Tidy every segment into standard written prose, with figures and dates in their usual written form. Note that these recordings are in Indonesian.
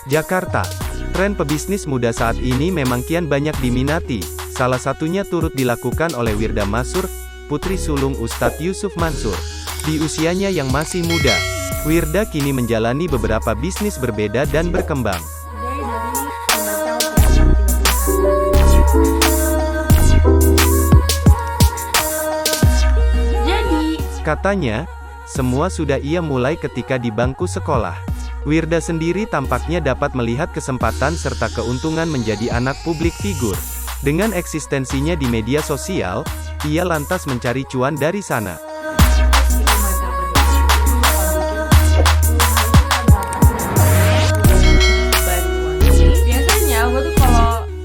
Jakarta. Tren pebisnis muda saat ini memang kian banyak diminati. Salah satunya turut dilakukan oleh Wirda Mansur, putri sulung Ustadz Yusuf Mansur. Di usianya yang masih muda, Wirda kini menjalani beberapa bisnis berbeda dan berkembang. Katanya, semua sudah ia mulai ketika di bangku sekolah. Wirda sendiri tampaknya dapat melihat kesempatan serta keuntungan menjadi anak publik figur. Dengan eksistensinya di media sosial, ia lantas mencari cuan dari sana.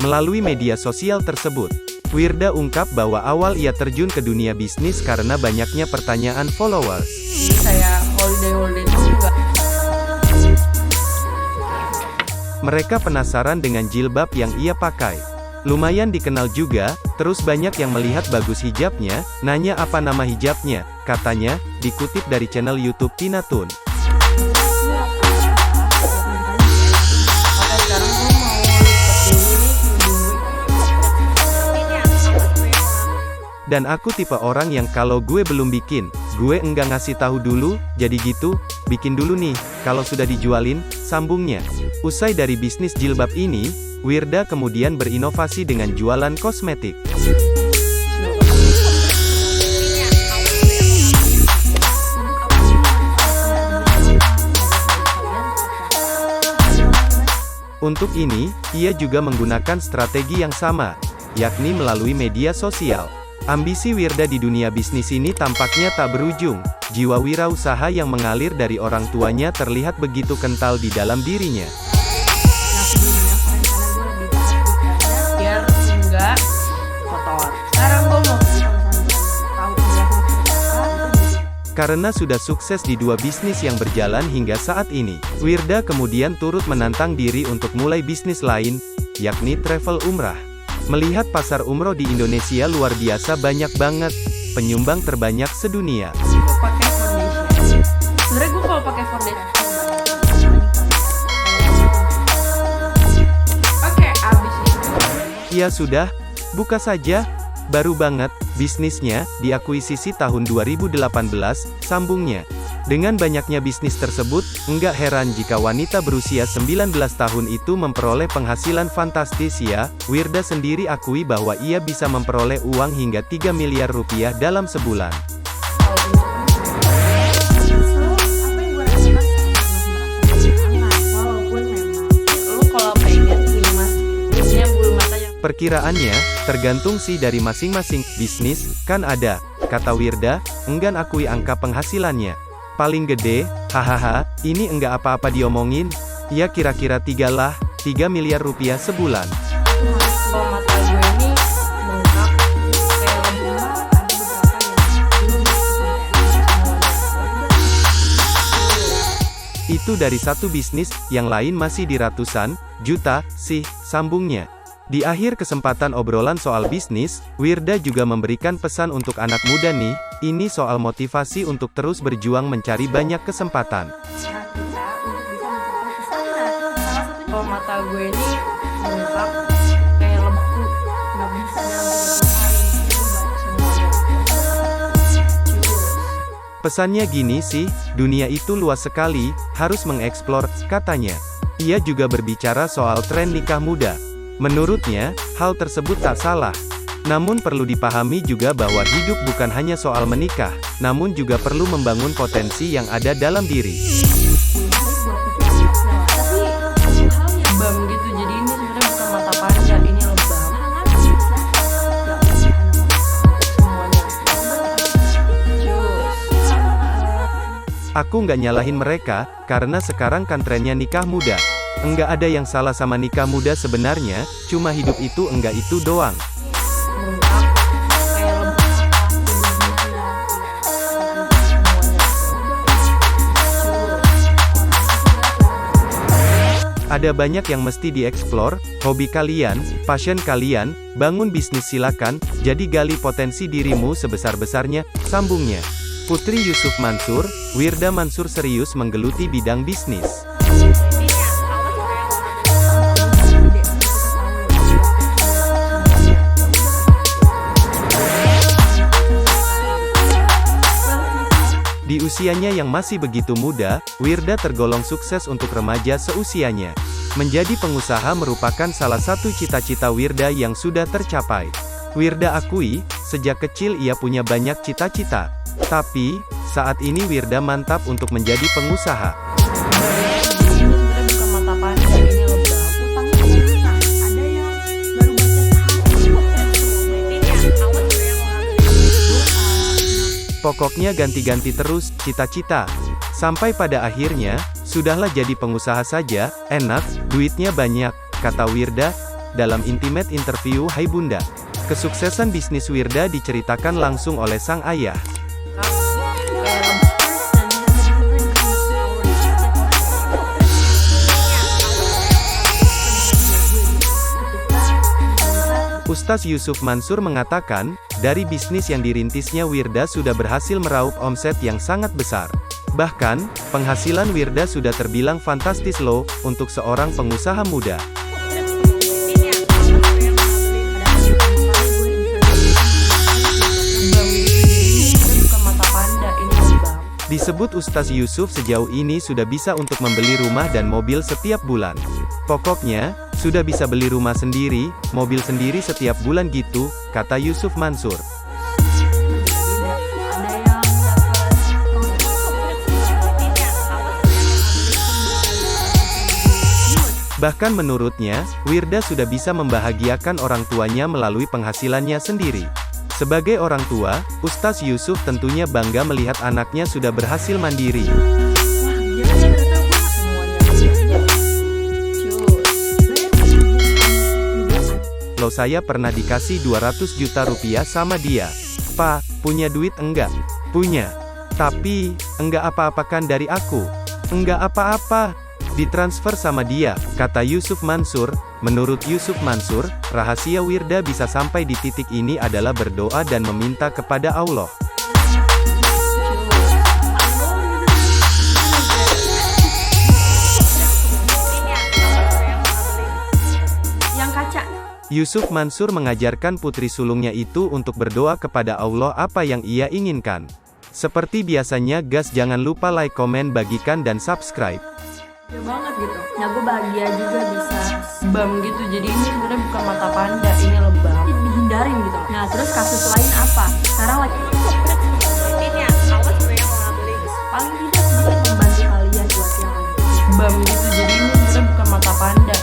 Melalui media sosial tersebut, Wirda ungkap bahwa awal ia terjun ke dunia bisnis karena banyaknya pertanyaan followers. Kayak holiday juga. Mereka penasaran dengan jilbab yang ia pakai. Lumayan dikenal juga, terus banyak yang melihat bagus hijabnya, nanya apa nama hijabnya, katanya, dikutip dari channel YouTube Tina Toon. Dan aku tipe orang yang kalau gue belum bikin, gue enggak ngasih tahu dulu, jadi gitu, bikin dulu nih, kalau sudah dijualin, sambungnya. Usai dari bisnis jilbab ini, Wirda kemudian berinovasi dengan jualan kosmetik. Untuk ini, ia juga menggunakan strategi yang sama, yakni melalui media sosial. Ambisi Wirda di dunia bisnis ini tampaknya tak berujung. Jiwa wirausaha yang mengalir dari orang tuanya terlihat begitu kental di dalam dirinya. Biar enggak kotor. Sekarang gue mau Karena sudah sukses di dua bisnis yang berjalan hingga saat ini, Wirda kemudian turut menantang diri untuk mulai bisnis lain, yakni travel umrah. Melihat pasar umroh di Indonesia luar biasa banyak banget, penyumbang terbanyak sedunia. pakai foundation. Sebenarnya gue kalau pakai foundation. Oke, abis itu. Ya sudah, buka saja. Baru banget, bisnisnya, diakuisisi tahun 2018, sambungnya. Dengan banyaknya bisnis tersebut, enggak heran jika wanita berusia 19 tahun itu memperoleh penghasilan fantastis ya. Wirda sendiri akui bahwa ia bisa memperoleh uang hingga 3 miliar rupiah dalam sebulan. Perkiraannya, tergantung sih dari masing-masing bisnis, kan ada, kata Wirda, enggan akui angka penghasilannya. Paling gede, hahaha, ini enggak apa-apa diomongin, ya kira-kira 3 miliar rupiah sebulan. Kalau mata gue ini bengkak, kayak lemah, Itu dari satu bisnis, yang lain masih di ratusan juta sih, sambungnya. Di akhir kesempatan obrolan soal bisnis, Wirda juga memberikan pesan untuk anak muda nih, ini soal motivasi untuk terus berjuang mencari banyak kesempatan. Kalau mata gue ini bengkak, kayak lemku, nggak bisa Pesannya gini sih, dunia itu luas sekali, harus mengeksplor, katanya. Ia juga berbicara soal tren nikah muda. Menurutnya, hal tersebut tak salah. Namun perlu dipahami juga bahwa hidup bukan hanya soal menikah, namun juga perlu membangun potensi yang ada dalam diri. lebam gitu, jadi ini sebenarnya bukan mata panjang, ini lebam. Aku nggak nyalahin mereka, karena sekarang kan trennya nikah muda. Enggak ada yang salah sama nikah muda sebenarnya, cuma hidup itu enggak itu doang. Ada banyak yang mesti dieksplor, hobi kalian, passion kalian, bangun bisnis silakan, jadi gali potensi dirimu sebesar-besarnya, sambungnya. Putri Yusuf Mansur, Wirda Mansur serius menggeluti bidang bisnis. Di usianya yang masih begitu muda, Wirda tergolong sukses untuk remaja seusianya. Menjadi pengusaha merupakan salah satu cita-cita Wirda yang sudah tercapai. Wirda akui, sejak kecil ia punya banyak cita-cita. Tapi, saat ini Wirda mantap untuk menjadi pengusaha. Ini sebenarnya bukan mata panda, ini lebah. Ada yang baru baca Pokoknya ganti-ganti terus, cita-cita. Sampai pada akhirnya, sudahlah jadi pengusaha saja, enak, duitnya banyak, kata Wirda, dalam intimate interview Hai Bunda. Kesuksesan bisnis Wirda diceritakan langsung oleh sang ayah. Ustaz Yusuf Mansur mengatakan, dari bisnis yang dirintisnya Wirda sudah berhasil meraup omset yang sangat besar. Bahkan, penghasilan Wirda sudah terbilang fantastis loh, untuk seorang pengusaha muda. Disebut Ustaz Yusuf sejauh ini sudah bisa untuk membeli rumah dan mobil setiap bulan. Pokoknya, sudah bisa beli rumah sendiri, mobil sendiri setiap bulan gitu, kata Yusuf Mansur. Bahkan menurutnya, Wirda sudah bisa membahagiakan orang tuanya melalui penghasilannya sendiri. Sebagai orang tua, Ustaz Yusuf tentunya bangga melihat anaknya sudah berhasil mandiri. Loh, saya pernah dikasih 200 juta rupiah sama dia. Pak, punya duit enggak? Punya. Tapi, enggak apa-apakan dari aku. Enggak apa-apa. Ditransfer sama dia, kata Yusuf Mansur. Menurut Yusuf Mansur, rahasia Wirda bisa sampai di titik ini adalah berdoa dan meminta kepada Allah. Yang kaca. Yusuf Mansur mengajarkan putri sulungnya itu untuk berdoa kepada Allah apa yang ia inginkan. Seperti biasanya guys, jangan lupa like, komen, bagikan dan subscribe. Ya banget gitu. Nah gue bahagia juga bisa bam gitu. Jadi ini sebenarnya bukan mata panda, ini lebah. Dihindarin gitu. Nah terus kasus lain apa? Sekarang lagi paling tidak sedikit membantu kalian buat yang lagi bam gitu. Jadi ini sebenarnya bukan mata panda.